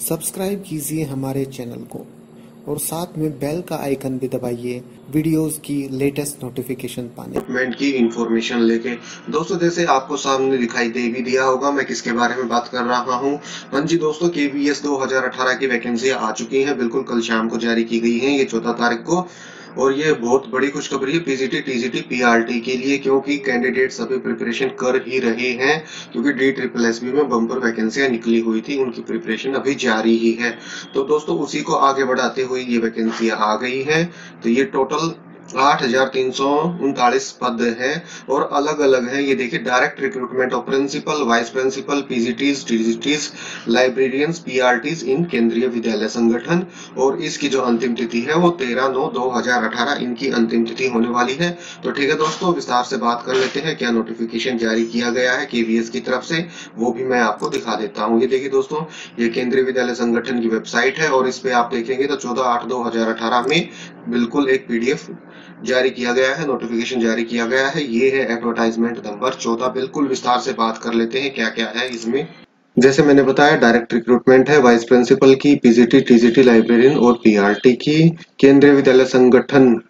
Subscribe कीजिए हमारे channel को और साथ में बेल का आइकन भी दबाइए वीडियोस की लेटेस्ट नोटिफिकेशन पाने। गवर्नमेंट की इंफॉर्मेशन लेके दोस्तों, जैसे आपको सामने दिखाई दे भी दिया होगा मैं किसके बारे में बात कर रहा हूँ। हाँ जी दोस्तों, केवीएस 2018 की वैकेंसी आ चुकी है, बिल्कुल कल शाम को जारी की गई है, ये 14 तारीख को। और ये बहुत बड़ी खुशखबरी है पीजीटी, टीजीटी, पीआरटी के लिए, क्योंकि कैंडिडेट्स अभी प्रिपरेशन कर ही रहे हैं, क्योंकि DSSB में बम्पर वैकेंसियां निकली हुई थी, उनकी प्रिपरेशन अभी जारी ही है। तो दोस्तों उसी को आगे बढ़ाते हुए ये वैकेंसी आ गई है। तो ये टोटल 8,339 पद है और अलग अलग है। ये देखिए, direct recruitment of principal, vice principal, PGTs, TGTs, librarians, PRTs in Kendriya Vidyalaya संगठन। और इसकी जो अंतिम तिथि है वो 13/9/2018 इनकी अंतिम तिथि होने वाली है। तो ठीक है दोस्तों, विस्तार से बात कर लेते हैं क्या नोटिफिकेशन जारी किया गया है केवीएस की तरफ से, वो भी मैं आपको दिखा देता हूँ। ये देखिए दोस्तों, ये केंद्रीय विद्यालय संगठन की वेबसाइट है और इस पे आप देखेंगे तो 14/8/2018 में बिल्कुल एक पीडीएफ जारी किया गया है, नोटिफिकेशन जारी किया गया है। ये है एडवर्टाइजमेंट नंबर 14। बिल्कुल विस्तार से बात कर लेते हैं क्या क्या है इसमें। जैसे मैंने बताया, डायरेक्ट रिक्रूटमेंट है वाइस प्रिंसिपल की, पीजीटी, टीजीटी, लाइब्रेरियन और पीआरटी की। केंद्रीय विद्यालय संगठन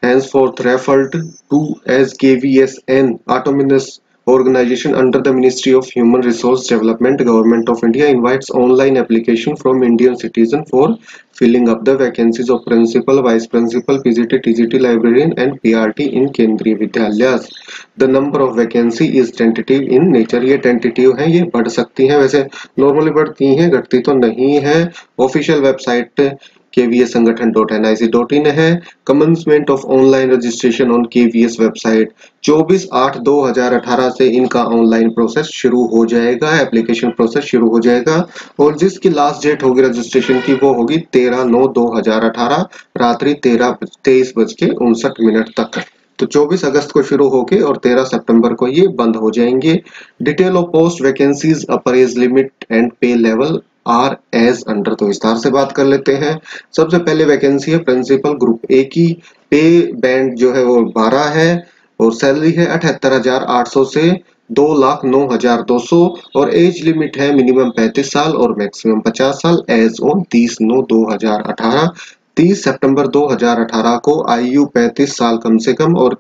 henceforth referred to as KVSN, autonomous organization under the Ministry of Human Resource Development, Government of India, invites online application from Indian citizen for filling up the vacancies of principal, vice principal, PGT, TGT, librarian and PRT in Kendriya Vidyalayas. The number of vacancy is tentative in nature. ये tentative है, ये बढ़ सकती हैं, वैसे normally बढ़ती हैं, घटती तो नहीं है। ऑफिशियल वेबसाइट kvssangathan.nic.in है। Commencement of online registration on KVS website 24/8/2018 से इनका ऑनलाइन प्रोसेस शुरू हो जाएगा, एप्लीकेशन प्रोसेस शुरू हो जाएगा। और जिसकी लास्ट डेट होगी रजिस्ट्रेशन की वो होगी 13/9/2018 रात्रि 23:59 तक। तो 24 अगस्त को शुरू होके और 13 सितंबर को ये बंद हो जाएंगे। Detail of post, vacancies, upper age limit and पे लेवल आर एज अंडर। तो विस्तार से बात कर लेते हैं। सबसे पहले वैकेंसी है प्रिंसिपल ग्रुप ए की। पे बैंड जो है वो 12 है और सैलरी है 78,800 से 2,09,200 और एज लिमिट है मिनिमम 35 साल और मैक्सिमम 50 साल एज ऑन 30/9/2018। 30 सितंबर 2018 को आयु 35 साल कम से कम और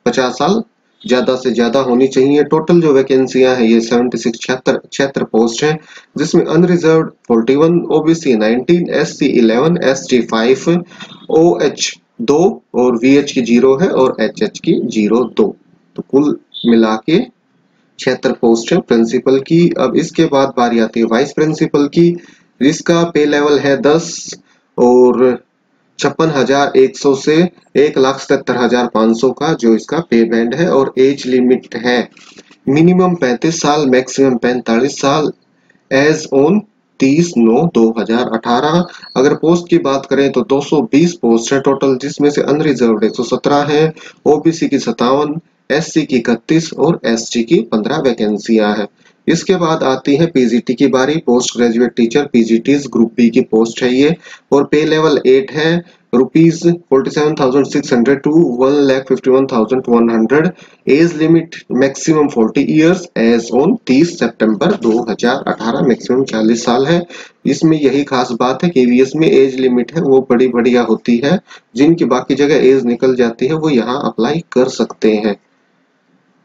50 साल ज्यादा से ज्यादा होनी चाहिए। टोटल जो वैकेंसियां हैं ये 76 76 पोस्ट हैं, जिसमें unreserved 41, OBC 19, SC 11, ST 5, OH 2 और वीएच की 0 है और एचएच की 0-2। तो कुल मिला के 76 पोस्ट है प्रिंसिपल की। अब इसके बाद बारी आती है वाइस प्रिंसिपल की, जिसका पे लेवल है 10 और 56,100 से 1,77,500 का जो इसका पे बैंड है। और एज लिमिट है मिनिमम 35 साल, मैक्सिमम 45 साल एज ऑन 30/9/2018। अगर पोस्ट की बात करें तो 220 पोस्ट है टोटल, जिसमें से अनरिजर्व्ड 117 है, ओबीसी की 57, एससी की 31 और एसटी की 15 वैकेंसियां हैं। इसके बाद आती है पीजीटी की बारी। Post graduate teacher PGTs group B की पोस्ट है ये और पे लेवल 8 है, ₹47,600 to 1,51,100। Age limit maximum 40 years age on 30 सितंबर 2018, मैक्सिमम 40 साल है। इसमें यही खास बात है, केवीएस में एज लिमिट है वो बड़ी बढ़िया होती है, जिनकी बाकी जगह एज निकल जाती है वो यहाँ अप्लाई कर सकते हैं।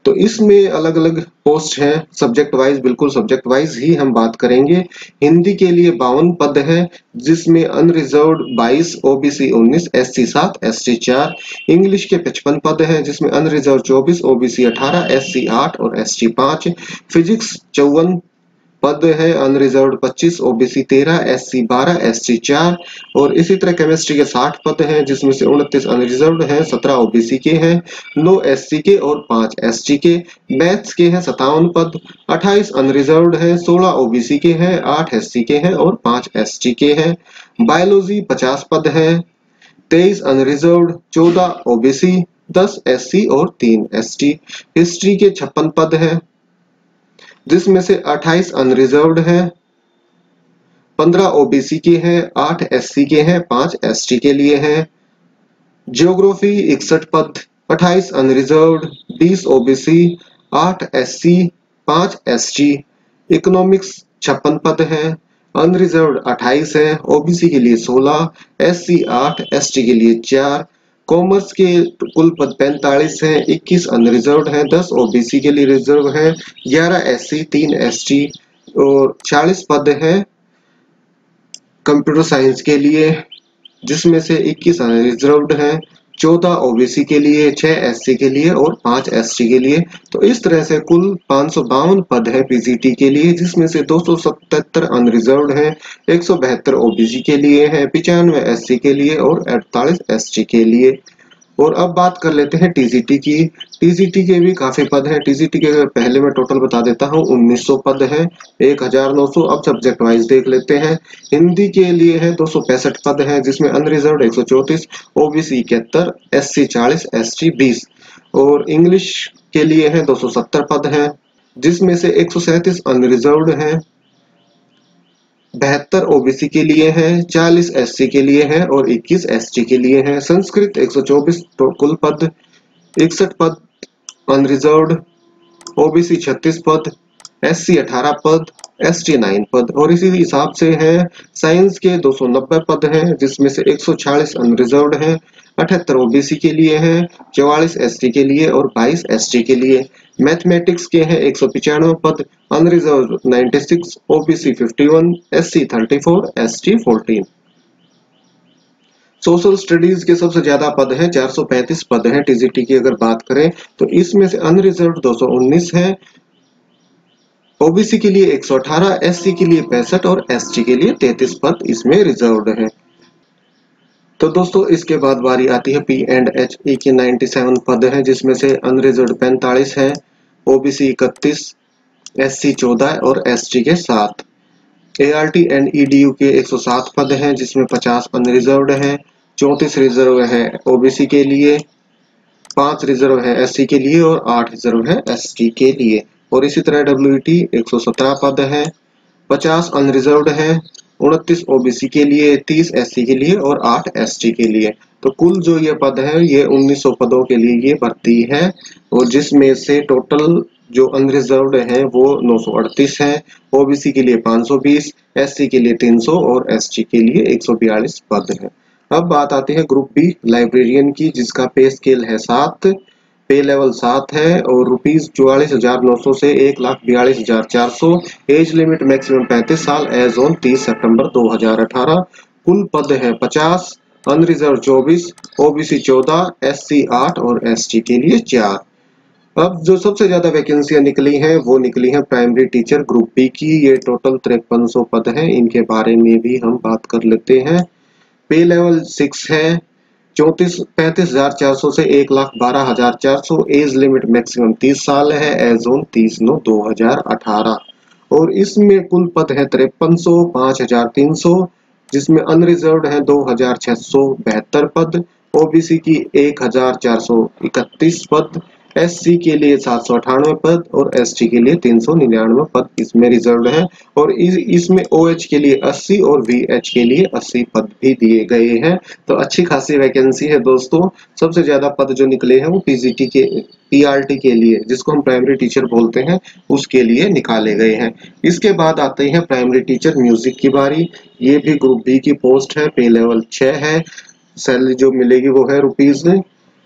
तो इसमें अलग अलग पोस्ट हैं सब्जेक्ट वाइज, बिल्कुल सब्जेक्ट वाइज ही हम बात करेंगे। हिंदी के लिए 52 पद है, जिसमें unreserved 22, OBC 19, SC 7, ST 4। English के 55 पद है, जिसमें अनरिजर्व्ड 24, ओबीसी 18, एससी 8 और एसटी 5। फिजिक्स 54 पद है, अनरिजर्व्ड 25, ओबीसी 13, एससी 12, एसटी 4। और इसी तरह केमिस्ट्री के 60 पद हैं, जिसमें से 29 अनरिजर्व्ड हैं, 17 ओबीसी के हैं, 9 एससी के और 5 एसटी के। मैथ्स के हैं 57 पद, 28 अनरिजर्व्ड हैं, 16 ओबीसी के हैं, 8 एससी के हैं और 5 एसटी के हैं। बायोलॉजी 50 पद है, 23 अनरिजर्व्ड, 14 ओबीसी, 10 एससी और 3 एसटी। हिस्ट्री के 56 पद है, जिसमें से 28 अनरिजर्व्ड है, 15 ओबीसी के हैं, 8 एससी के हैं, 5 एसटी के लिए हैं। ज्योग्राफी 61 पद, 28 unreserved, 20 OBC, 8 SC, 5 ST. Economics 56 पद हैं, अनरिजर्व्ड 28 है, ओबीसी के लिए 16, एससी 8, एसटी के लिए 4। कॉमर्स के कुल पद 45 हैं, 21 अनरिजर्व्ड हैं, 10 ओबीसी के लिए रिजर्व है, 11 एससी, 3 एसटी और 40 पद हैं कंप्यूटर साइंस के लिए, जिसमें से 21 अनरिजर्व्ड हैं, 14 ओबीसी के लिए, 6 एससी के लिए और 5 एसटी के लिए। तो इस तरह से कुल 552 पद है पीजीटी के लिए, जिसमें से 277 अनरिजर्व्ड हैं, 172 ओबीसी के लिए है, 95 एससी के लिए और 48 एसटी के लिए। और अब बात कर लेते हैं टीजीटी की। टीजीटी के भी काफी पद हैं। टीजीटी के पहले मैं टोटल बता देता हूँ, 1900 पद हैं, 1900। अब सब्जेक्ट वाइज देख लेते हैं। हिंदी के लिए है 265 पद हैं, जिसमें अनरिजर्व्ड 134, ओबीसी 71, एससी 40, एसटी 20। और इंग्लिश के लिए है 270 पद हैं, जिसमें से 137 अनरिजर्व्ड हैं, 72 ओबीसी के लिए हैं, 40 एससी के लिए हैं और 21 एसटी के लिए हैं। संस्कृत 124 कुल पद, 61 पद अनरिजर्व्ड, ओबीसी 36 पद, एससी 18 पद, एसटी 9 पद। और इसी हिसाब से है साइंस के 290 पद हैं, जिसमें से 146 अनरिजर्व्ड हैं, 78 ओबीसी के लिए हैं, 44 एसटी के लिए और 22 एसटी के लिए। मैथमेटिक्स के हैं 195 पद, unreserved 96, OBC 51, SC 34, ST 14। Social studies के सबसे ज्यादा पद हैं, 435 पद हैं टीजीटी की अगर बात करें तो। इसमें से अनरिजर्व्ड 219 है, ओबीसी के लिए 118, एससी के लिए 65 और एसटी के लिए 33 पद इसमें रिजर्व्ड हैं। तो दोस्तों इसके बाद बारी आती है पी एंड एच ई के 97 पद हैं, जिसमें से अनरिजर्व्ड 45 है, ओबीसी 31, एससी 14 और एसटी के 7। एआरटी एंड ईडीयू के 107 पद हैं, जिसमें 50 अनरिजर्व्ड हैं, 34 रिजर्व है ओबीसी के लिए, 5 रिजर्व है एससी के लिए और 8 रिजर्व है एसटी के लिए। और इसी तरह डब्ल्यूटी 117 पद हैं, 50 अनरिजर्व्ड हैं, 29 ओबीसी के लिए, 30 एससी के लिए और 8 एसटी के लिए। तो कुल जो ये पद है ये 1900 पदों के लिए ये भर्ती है, और जिसमें से टोटल जो अनरिजर्व्ड है वो 938 है, ओबीसी के लिए 520, एससी के लिए 300 और एसटी के लिए 142 पद है। अब बात आती है ग्रुप बी लाइब्रेरियन की, जिसका पे स्केल है 7, पे लेवल 7 है और ₹44,900 से 1,42,400। एज लिमिट मैक्सिमम 35 साल एज ऑन 30 सितंबर 2018। कुल पद है 50, अनरिजर्व 24, ओबीसी 14, एससी 8 और एसटी के लिए 4। अब जो सबसे ज्यादा वैकेंसियां निकली हैं वो निकली हैं प्राइमरी टीचर ग्रुप बी की। ये टोटल 5300 पद हैं, इनके बारे में भी हम बात कर लेते हैं। पे लेवल 6 है, 35,400 से 1,12,400। एज लिमिट मैक्सिमम 30 साल है एज ऑन 30/9/2018। और इसमें कुल पद है 5300, 5,300, जिसमें अनरिजर्व्ड है 2,672 पद, ओबीसी की 1,431 पद, एससी के लिए 798 पद और एसटी के लिए 399 पद इसमें रिजर्व्ड है। और इसमें ओएच के लिए 80 और वीएच के लिए 80 पद भी दिए गए हैं। तो अच्छी खासी वैकेंसी है दोस्तों। सबसे ज्यादा पद जो निकले हैं वो पीजीटी के, पीआरटी के लिए, जिसको हम प्राइमरी टीचर बोलते हैं, उसके लिए निकाले गए हैं। इसके बाद आते हैं प्राइमरी टीचर म्यूजिक की बारी। ये भी ग्रुप बी की पोस्ट है, पे लेवल 6 है। सैलरी जो मिलेगी वो है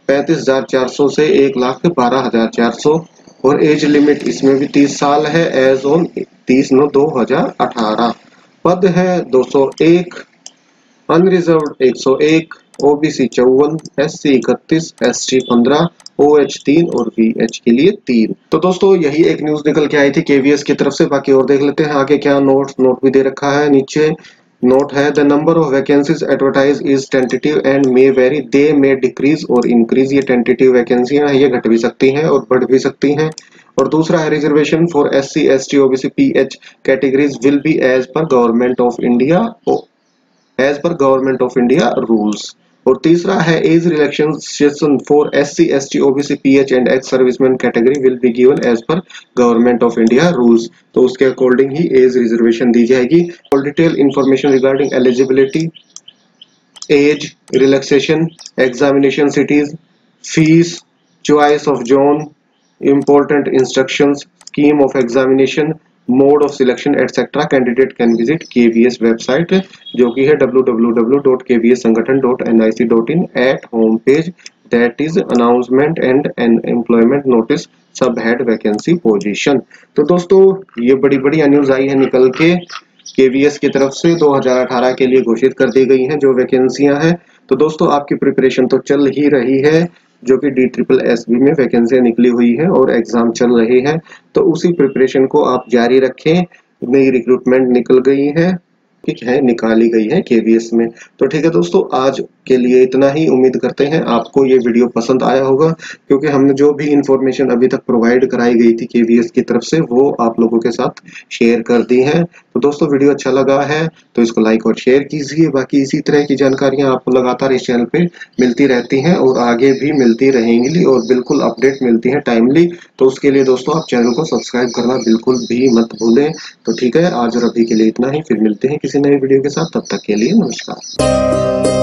₹35,400 से 1,12,400। और एज लिमिट इसमें भी 30 साल है एज ऑन 30/9/2018। पद है 201, unreserved 101, OBC 54, SC 31, ST 15, OH 3 और वीएच के लिए 3। तो दोस्तों यही एक न्यूज निकल के आई थी केवीएस की तरफ से। बाकी और देख लेते हैं आगे क्या नोट भी दे रखा है। नीचे नोट है, the number of vacancies advertise is tentative and may very, they may decrease और इंक्रीज। ये टेंटेटिव वैकेंसियां हैं, ये घट भी सकती हैं और बढ़ भी सकती हैं। और दूसरा है, reservation for SC ST OBC PH categories will be as per government of India rules. और तीसरा है, age relaxation for SC ST OBC PH and ex serviceman category will be given as per government of India rules. तो उसके according ही age reservation दी जाएगी। और detail information regarding eligibility, age relaxation, examination cities, fees, choice of zone, important instructions, scheme of examination, mode of selection etcetera candidate can visit KVS website, जो कि है www.kvssangathan.nic.in at home page, that is announcement and employment notice सब head vacancy position. तो दोस्तों ये बड़ी बढ़िया news आई है निकल के KVS की तरफ से 2018 के लिए घोषित कर दी गई हैं जो वैकेंसियां हैं। तो दोस्तों आपकी प्रिपरेशन तो चल ही रही है, जो कि DSSB में वैकेंसियां निकली हुई है और एग्जाम चल रहे हैं, तो उसी प्रिपरेशन को आप जारी रखें। नई रिक्रूटमेंट निकल गई है, ठीक है, निकाली गई है KVS में। तो ठीक है दोस्तों, आज के लिए इतना ही। उम्मीद करते हैं आपको ये वीडियो पसंद आया होगा, क्योंकि हमने जो भी इंफॉर्मेशन अभी तक प्रोवाइड कराई गई थी KVS की तरफ से वो आप लोगों के साथ शेयर कर दी है। तो दोस्तों वीडियो अच्छा लगा है तो इसको लाइक और शेयर कीजिए। बाकी इसी तरह की जानकारियां आपको लगातार इस चैनल पे मिलती रहती हैं और आगे भी मिलती रहेंगी और बिल्कुल अपडेट मिलती है टाइमली। तो उसके लिए दोस्तों आप चैनल को सब्सक्राइब करना बिल्कुल भी मत भूलें। तो ठीक है, आज और अभी के लिए इतना ही, फिर मिलते हैं किसी नए वीडियो के साथ। तब तक के लिए नमस्कार।